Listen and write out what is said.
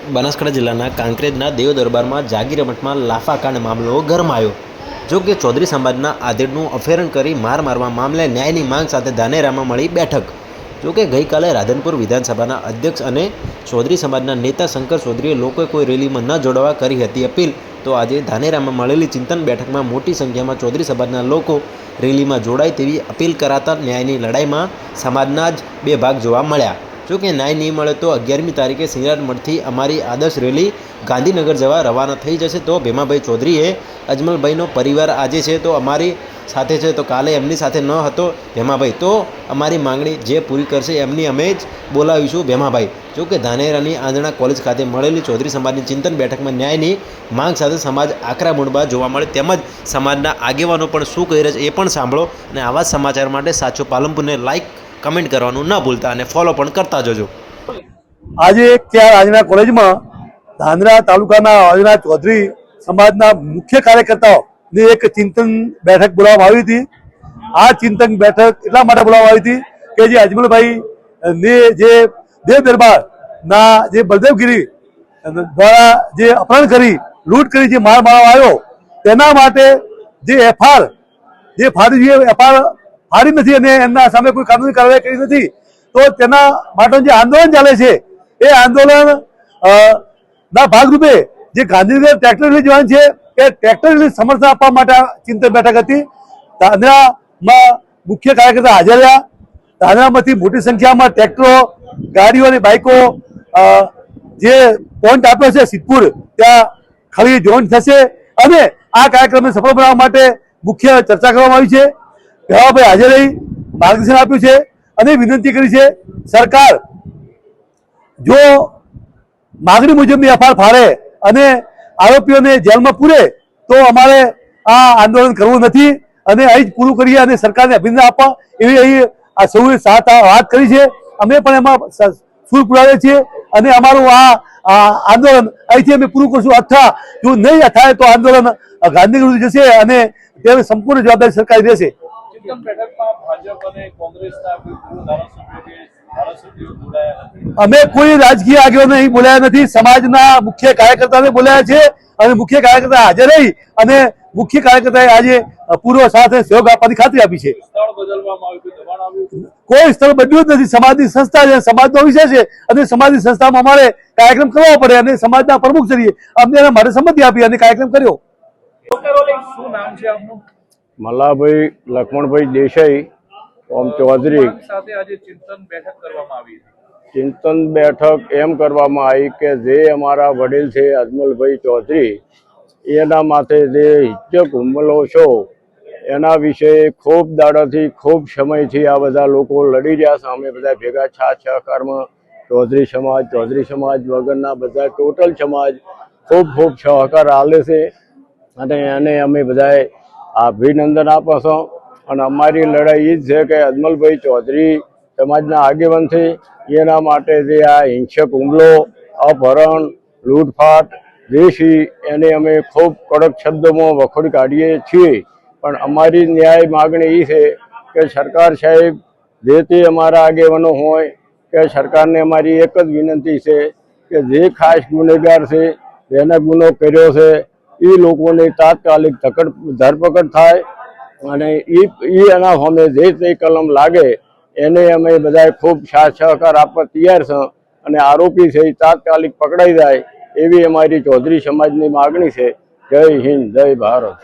બનાસકાંઠા જિલ્લાના કાંકરેજના દેવ દરબારમાં જાગીર મઠમાં લાફાકાંડ મામલો ગરમાયો। જો કે ચૌધરી સમાજના આધેડનું અપહરણ કરી મારવા મામલે ન્યાયની માંગ સાથે ધાનેરામાં મળી બેઠક। જો કે ગઈકાલે રાધનપુર વિધાનસભાના અધ્યક્ષ અને ચૌધરી સમાજના નેતા શંકર ચૌધરીએ લોકોએ કોઈ રેલીમાં ન જોડાવા કરી હતી અપીલ। તો આજે ધાનેરામાં મળેલી ચિંતન બેઠકમાં મોટી સંખ્યામાં ચૌધરી સમાજના લોકો રેલીમાં જોડાય તેવી અપીલ કરાતા ન્યાયની લડાઈમાં સમાજના જ બે ભાગ જોવા મળ્યા। જો કે ન્યાય નહીં મળે તો 11મી તારીખે સિંગરાજ મઠથી અમારી આદર્શ રેલી ગાંધીનગર જવા રવાના થઈ જશે। તો ભીમાભાઈ ચૌધરીએ અજમલભાઈનો પરિવાર આજે છે તો અમારી સાથે છે, તો કાલે એમની સાથે ન હતો ભીમાભાઈ, તો અમારી માંગણી જે પૂરી કરશે એમની અમે જ બોલાવીશું ભીમાભાઈ। જો કે ધાનેરાની આંજણા કોલેજ ખાતે મળેલી ચૌધરી સમાજની ચિંતન બેઠકમાં ન્યાયની માંગ સાથે સમાજ આકરા મૂળમાં જોવા મળે, તેમજ સમાજના આગેવાનો પણ શું કહી રહ્યા છે એ પણ સાંભળો। અને આવા સમાચાર માટે સાચો પાલનપુરને લાઈક કમેન્ટ કરવાનું ન ભૂલતા અને ફોલો પણ કરતા જજો। આજે ત્યાં આંજણા કોલેજમાં ધાનેરા તાલુકાના આંજણા ચૌધરી સમાજના મુખ્ય કાર્યકર્તાઓની એક ચિંતન બેઠક બોલાવવામાં આવી હતી। આ ચિંતન બેઠક એટલા માટે બોલાવવામાં આવી હતી કે જે અજમલભાઈ ને જે દેવ દરબારના જે બલદેવગીરી દ્વારા જે અપહરણ કરી લૂંટ કરી જે માર મારવામાં આવ્યો તેના માટે જે એફઆર જે ફાડી જોઈએ એફઆર ફાડી નથી અને એમના સામે કોઈ કાનૂની કાર્યવાહી કરી નથી, તો તેના માટે જે આંદોલન ચાલે છે એ આંદોલન ના ભાગરૂપે જે ગાંધીનગર ટ્રેક્ટર રેલી જવાનું છે એ ટ્રેક્ટર રેલી સમર્થન આપવા માટે ચિંતન બેઠક હતી। ધાનેરામાં મુખ્ય કાર્યકર્તા હાજર રહ્યા। ધાનેરામાંથી મોટી સંખ્યામાં ટ્રેક્ટરો, ગાડીઓ અને બાઇકો જે પોઈન્ટ આપ્યો છે સિદ્ધપુર ત્યાં ખાલી જોઈન્ટ થશે અને આ કાર્યક્રમને સફળ બનાવવા માટે મુખ્ય ચર્ચા કરવામાં આવી છે। ભીમાભાઈ હાજર રહી માર્ગદર્શન આપ્યું છે અને વિનંતી કરી છે સરકાર જો માગણી મુજબની એફઆઈઆર ફાડે અને આરોપીઓને જેલમાં પૂરે તો અમારે આ આંદોલન કરવું નથી અને અહીં જ પૂરું કરીએ અને સરકારને અભિનંદન આપવા એવી અહીં આ સૌએ વાત કરી છે। અમે પણ એમાં સૂર પુરાવીએ છીએ અને અમારું આ આંદોલન અહીંથી અમે પૂરું કરશું, અથવા જો નહીં થાય તો આંદોલન ગાંધીનગર સુધી જશે અને તેની સંપૂર્ણ જવાબદારી સરકાર રહેશે। અમે કોઈ રાજકીય આગેવાનો અહીં બોલાયા નથી, સમાજના મુખ્ય કાર્યકર્તાને બોલાયા છે અને મુખ્ય કાર્યકર્તા હાજર રહી અને મુખ્ય કાર્યકર્તાએ આજે પૂર્વ સાથે સહયોગ આપવાની ખાતરી આપી છે। કોઈ સ્થળ બદલ્યું જ નથી, સમાજની સંસ્થા છે, સમાજનો વિષય છે અને સમાજની સંસ્થામાં અમારે કાર્યક્રમ કરવો પડે અને સમાજના પ્રમુખ તરીકે અમને એના માટે સંમતિ આપી અને કાર્યક્રમ કર્યો। મલ્લાભાઈ લક્ષ્મણભાઈ દેસાઈ ઓમ ચૌધરી સાથે આજે ચિંતન બેઠક કરવામાં આવી હતી। ચિંતન બેઠક એમ કરવામાં આવી કે જે અમારા વડીલ છે અજમલભાઈ ચૌધરી એના માથે જે હિંસક હુમલો છો એના વિશે ખૂબ દાડાથી ખૂબ સમયથી આ બધા લોકો લડી રહ્યા છે। અમે બધા ભેગા સહકારમાં ચૌધરી સમાજ વગરના બધા ટોટલ સમાજ ખૂબ સહકાર આલે છે અને એને અમે બધાએ અભિનંદન આપો છો। અને અમારી લડાઈ એ જ છે કે અજમલભાઈ ચૌધરી સમાજના આગેવાન છે એના માટે જે આ હિંસક હુમલો, અપહરણ, લૂંટફાટ જે છે એને અમે ખૂબ કડક શબ્દોમાં વખોડી કાઢીએ છીએ। પણ અમારી ન્યાય માગણી એ છે કે સરકાર સાહેબ જે તે અમારા આગેવાનો હોય કે સરકારને અમારી એક જ વિનંતી છે કે જે ખાસ ગુનેગાર છે જેને ગુનો કર્યો છે એ લોકોની તાત્કાલિક ધરપકડ થાય અને એ એના સામે જે તે કલમ લાગે એને અમે બધા ખૂબ સાથ સહકાર આપવા તૈયાર છે અને આરોપી છે એ તાત્કાલિક પકડાઈ જાય એવી અમારી ચૌધરી સમાજની માગણી છે। જય હિન્દ, જય ભારત।